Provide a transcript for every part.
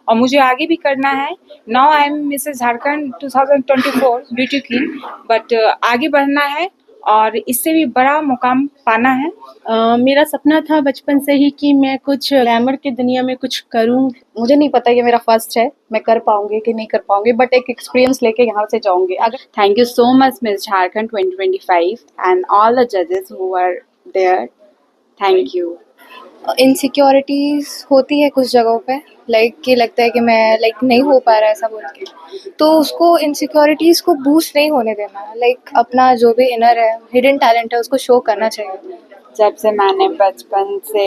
और मुझे आगे भी करना है। Now I am Mrs Jharkhand 2024 beauty queen, but आगे बढ़ना है और इससे भी बड़ा मुकाम पाना है। मेरा सपना था बचपन से ही कि मैं कुछ ग्लैमर की दुनिया में कुछ करूं। मुझे नहीं पता ये मेरा फर्स्ट है, मैं कर पाऊंगी कि नहीं कर पाऊंगी, बट एक एक्सपीरियंस लेके यहाँ से जाऊंगी। अगर Thank you so much, Miss Jharkhand 2025, and all the judges who were there. Thank you. Insecurities होती है कुछ जगहों पे, कि लगता है कि मैं नहीं हो पा रहा है ऐसा बोल के, तो उसको इनसिक्योरिटीज़ को बूस्ट नहीं होने देना। अपना जो भी इनर है, हिडन टैलेंट है, उसको शो करना चाहिए। जब से मैंने बचपन से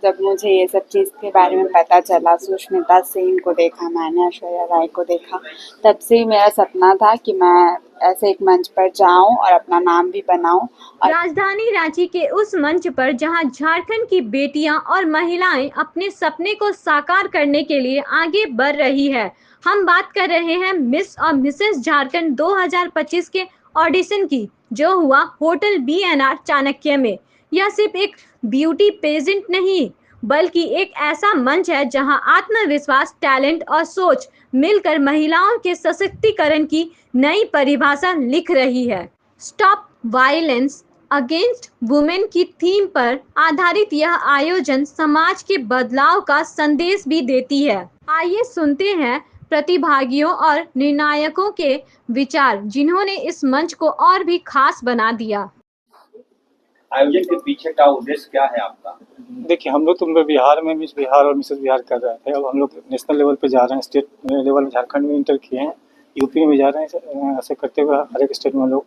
जब मुझे ये सब चीज़ के बारे में पता चला, सुष्मिता सेन को देखा मैंने, ऐश्वर्या राय को देखा, तब से ही मेरा सपना था कि मैं ऐसे एक मंच पर जाऊं और अपना नाम भी बनाऊं। राजधानी रांची के उस मंच पर जहां झारखंड की बेटियां और महिलाएं अपने सपने को साकार करने के लिए आगे बढ़ रही है। हम बात कर रहे हैं मिस और मिसेस झारखंड 2025 के ऑडिशन की, जो हुआ होटल BNR चाणक्य में। यह सिर्फ एक ब्यूटी पेजेंट नहीं, बल्कि एक ऐसा मंच है जहां आत्मविश्वास, टैलेंट और सोच मिलकर महिलाओं के सशक्तिकरण की नई परिभाषा लिख रही है। स्टॉप वायलेंस अगेंस्ट वुमेन की थीम पर आधारित यह आयोजन समाज के बदलाव का संदेश भी देती है। आइए सुनते हैं प्रतिभागियों और निर्णायकों के विचार, जिन्होंने इस मंच को और भी खास बना दिया। आयोजन के पीछे का उद्देश्य क्या है आपका? देखिए, हम लोग तो बिहार में मिस बिहार और मिसेस बिहार कर रहे थे। अब हम लोग नेशनल लेवल पे जा रहे हैं, स्टेट लेवल में झारखंड में इंटर किए हैं, यूपी में जा रहे हैं। ऐसे करते हुए हर एक स्टेट में हम लोग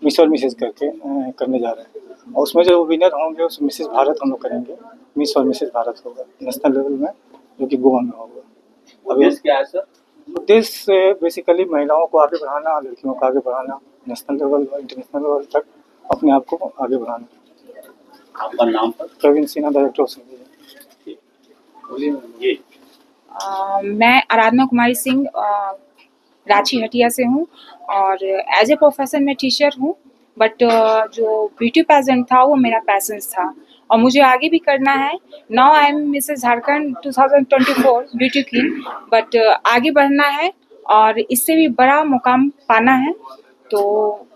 मिस और मिसेस करके करने जा रहे हैं। और उसमें जो विनर होंगे उस मिसेस भारत हम लोग करेंगे, मिस और मिसेस भारत होगा नेशनल लेवल में, जो कि गोवा में होगा। उद्देश्य क्या है सर? उद्देश्य बेसिकली महिलाओं को आगे बढ़ाना, लड़कियों को आगे बढ़ाना, नेशनल लेवल और इंटरनेशनल लेवल तक अपने आप को आगे बढ़ाना। आपका नाम? प्रवीण सिन्हा, डायरेक्टर ऑफ संगीत। ये मैं आराधना कुमारी सिंह रांची हटिया से हूँ और एज ए प्रोफेशन में टीचर हूँ, बट जो ब्यूटी पेजेंट था वो मेरा पैशन था और मुझे आगे भी करना है। Now I am Mrs Jharkhand 2024 beauty queen, but आगे बढ़ना है और इससे भी बड़ा मुकाम पाना है। तो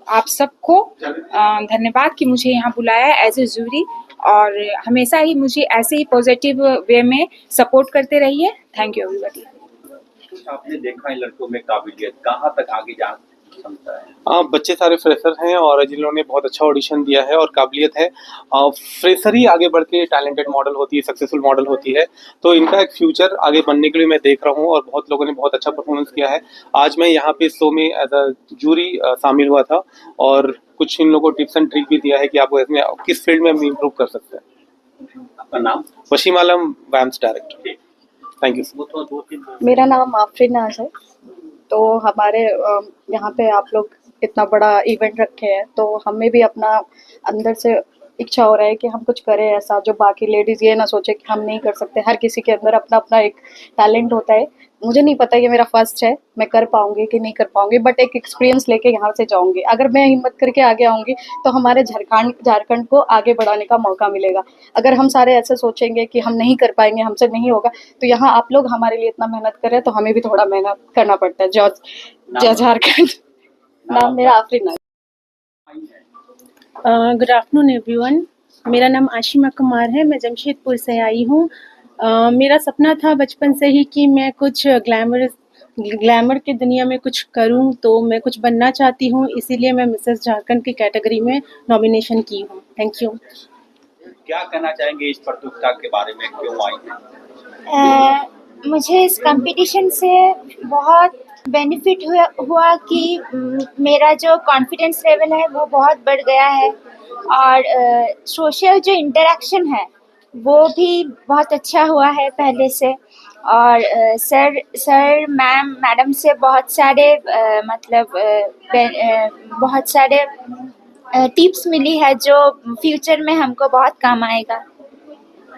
आप सबको धन्यवाद कि मुझे यहाँ बुलाया एज ए जूरी, और हमेशा ही मुझे ऐसे ही पॉजिटिव वे में सपोर्ट करते रहिए। Thank you everybody. कुछ आपने देखा है लड़कों में काबिलियत, कहाँ तक आगे जा सकता है? बच्चे सारे फ्रेशर हैं और जिन्होंने बहुत अच्छा ऑडिशन दिया है और काबिलियत है। फ्रेशर ही आगे बढ़ के टैलेंटेड मॉडल होती है, सक्सेसफुल मॉडल होती है, तो इनका एक फ्यूचर आगे बनने के लिए मैं देख रहा हूँ और बहुत लोगों ने बहुत अच्छा परफॉर्मेंस किया है। आज मैं यहाँ पे शो में एज अ जूरी शामिल हुआ था और कुछ इन लोगों को टिप्स एंड ट्रिक भी दिया है कि आपको इसमें किस फील्ड में हम इम्प्रूव कर सकते हैं। आपका नाम? वशीम आलम, वैम्स डायरेक्टर। Thank you. मेरा नाम आफरीन नाज है। तो हमारे यहाँ पे आप लोग इतना बड़ा इवेंट रखे हैं, तो हमें भी अपना अंदर से इच्छा हो रहा है कि हम कुछ करें ऐसा जो बाकी लेडीज़ ये ना सोचे कि हम नहीं कर सकते। हर किसी के अंदर अपना अपना एक टैलेंट होता है। मुझे नहीं पता ये मेरा फर्स्ट है, मैं कर पाऊंगी कि नहीं कर पाऊंगी, बट एक एक्सपीरियंस लेके यहाँ से जाऊंगी। अगर मैं हिम्मत करके आगे आऊंगी तो हमारे झारखंड को आगे बढ़ाने का मौका मिलेगा। अगर हम सारे ऐसे सोचेंगे कि हम नहीं कर पाएंगे, हमसे नहीं होगा, तो यहाँ आप लोग हमारे लिए इतना मेहनत कर रहे हैं, तो हमें भी थोड़ा मेहनत करना पड़ता है। जय झारखंड। नाम मेरा आफरीन है। गुड आफ्टरनून एवरीवन, मेरा नाम आशिमा कुमार है, मैं जमशेदपुर से आई हूँ। मेरा सपना था बचपन से ही कि मैं कुछ ग्लैमर की दुनिया में कुछ करूं, तो मैं कुछ बनना चाहती हूं, इसीलिए मैं मिसेस झारखंड की कैटेगरी में नॉमिनेशन की हूं। Thank you. क्या कहना चाहेंगे इस प्रतियोगिता के बारे में, क्यों आई हैं? मुझे इस कंपटीशन से बहुत बेनिफिट हुआ कि मेरा जो कॉन्फिडेंस लेवल है वो बहुत बढ़ गया है, और सोशल जो इंटरेक्शन है वो भी बहुत अच्छा हुआ है पहले से। और सर मैडम से बहुत सारे बहुत सारे टिप्स मिली है जो फ्यूचर में हमको बहुत काम आएगा।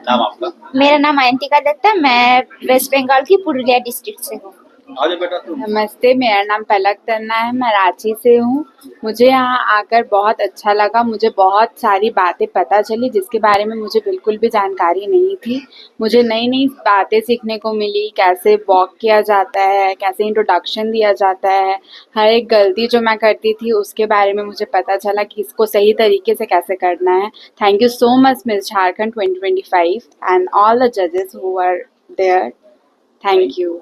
नाम आपका? मेरा नाम अयंतिका दत्ता, मैं वेस्ट बंगाल की पुरुलिया डिस्ट्रिक्ट से हूँ। आगे बेटा तुम। नमस्ते, मेरा नाम पलक तन्ना है, मैं रांची से हूँ। मुझे यहाँ आकर बहुत अच्छा लगा। मुझे बहुत सारी बातें पता चली जिसके बारे में मुझे बिल्कुल भी जानकारी नहीं थी। मुझे नई-नई बातें सीखने को मिली, कैसे वॉक किया जाता है, कैसे इंट्रोडक्शन दिया जाता है। हर एक गलती जो मैं करती थी उसके बारे में मुझे पता चला कि इसको सही तरीके से कैसे करना है। Thank you so much miss Jharkhand 2025 and all the जजेस who are there. Thank you.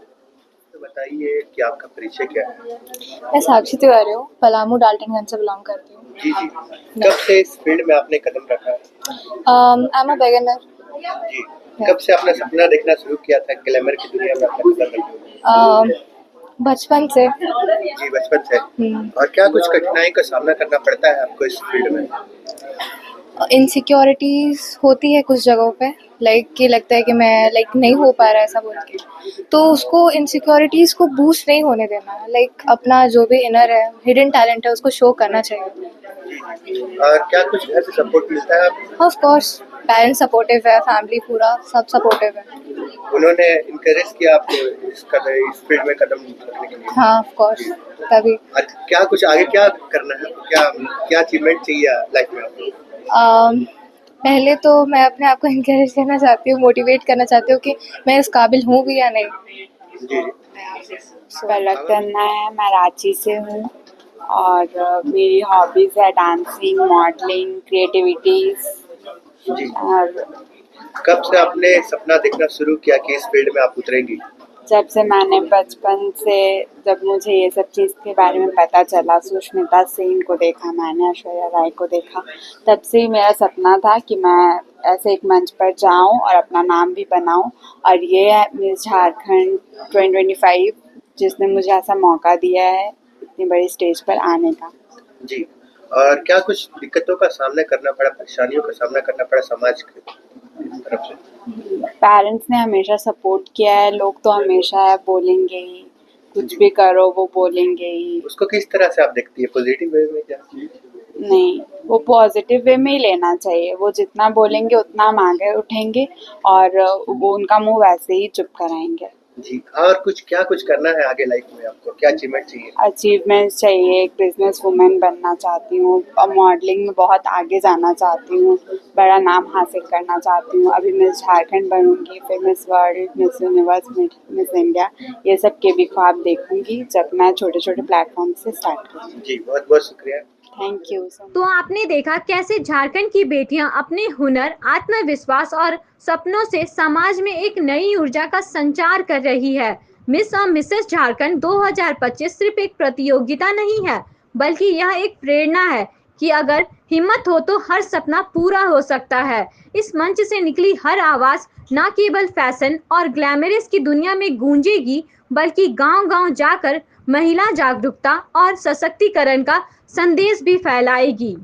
तो बताइए कि आपका परिचय क्या है? मैं साक्षी तिवारी हूँ, पलामू डाल्टनगंज से बिलोंग करती हूँ। जी जी। कब से इस फील्ड में आपने कदम रखा है? I am a beginner. जी। कब से आपने सपना देखना शुरू किया था ग्लैमर की दुनिया में अपना कदम रखने? बचपन से। जी, बचपन से। और क्या कुछ कठिनाई का सामना करना पड़ता है आपको इस फील्ड में? इनसिक्योरिटीज होती है कुछ जगहों पे, लाइक कि लगता है कि मैं नहीं हो पा रहा है ऐसा बोल के, तो उसको इनसिक्योरिटीज को बूस्ट नहीं होने देना, लाइक अपना जो भी इनर है, हिडन टैलेंट है, उसको शो करना चाहिए। और क्या कुछ घर से सपोर्ट मिलता है आपको? ऑफ कोर्स, पेरेंट्स सपोर्टिव है, फैमिली पूरा सब सपोर्टिव है। उन्होंने इनकरेज किया आपको इस फील्ड में कदम रखने के लिए? हाँ, ऑफ कोर्स, तभी। और क्या कुछ आगे क्या करना है? क्या अचीवमेंट चाहिए लाइफ में आपको? पहले तो मैं अपने आप को इनकरेज करना चाहती हूँ, मोटिवेट करना चाहती हूँ कि मैं इस काबिल हूँ भी या नहीं। जी। पलक तन्ना है, मैं रांची से हूँ और मेरी हॉबीज़ है डांसिंग, मॉडलिंग, क्रिएटिविटीज़। जी। और कब से आपने सपना देखना शुरू किया कि इस फील्ड में आप उतरेंगी? जब से मैंने बचपन से जब मुझे ये सब चीज़ के बारे में पता चला, सुष्मिता सेन को देखा मैंने, ऐश्वर्या राय को देखा, तब से ही मेरा सपना था कि मैं ऐसे एक मंच पर जाऊं और अपना नाम भी बनाऊं। और ये है मिस झारखंड 2025 जिसने मुझे ऐसा मौका दिया है इतनी बड़ी स्टेज पर आने का। जी। और क्या कुछ दिक्कतों का सामना करना पड़ा, परेशानियों का सामना करना पड़ा समाज की तरफ से? पेरेंट्स ने हमेशा सपोर्ट किया है, लोग तो हमेशा बोलेंगे ही, कुछ भी करो वो बोलेंगे ही। उसको किस तरह से आप देखती है, पॉजिटिव वे में क्या? नहीं, वो पॉजिटिव वे में ही लेना चाहिए। वो जितना बोलेंगे उतना हम आगे उठेंगे और वो उनका मुंह वैसे ही चुप कराएंगे। जी। और क्या कुछ करना है आगे लाइफ में आपको? क्या अचीवमेंट चाहिए? अचीवमेंट्स चाहिए, एक बिजनेस वुमेन बनना चाहती हूँ और मॉडलिंग में बहुत आगे जाना चाहती हूँ, बड़ा नाम हासिल करना चाहती हूँ। अभी मिस झारखंड बनूंगी, फिर miss world, miss universe, miss India, ये सब के भी ख्वाब देखूंगी जब मैं छोटे-छोटे प्लेटफॉर्म से स्टार्ट करूँगी। जी, बहुत-बहुत शुक्रिया। Thank you so much. तो आपने देखा कैसे झारखंड की बेटियां अपने हुनर, आत्मविश्वास और सपनों से समाज में एक नई ऊर्जा का संचार कर रही है। मिस और मिसेस झारखंड 2025 सिर्फ एक प्रतियोगिता नहीं है, बल्कि यह एक प्रेरणा है कि अगर हिम्मत हो तो हर सपना पूरा हो सकता है। इस मंच से निकली हर आवाज न केवल फैशन और ग्लैमरस की दुनिया में गूंजेगी, बल्कि गांव-गांव जाकर महिला जागरूकता और सशक्तिकरण का संदेश भी फैलाएगी।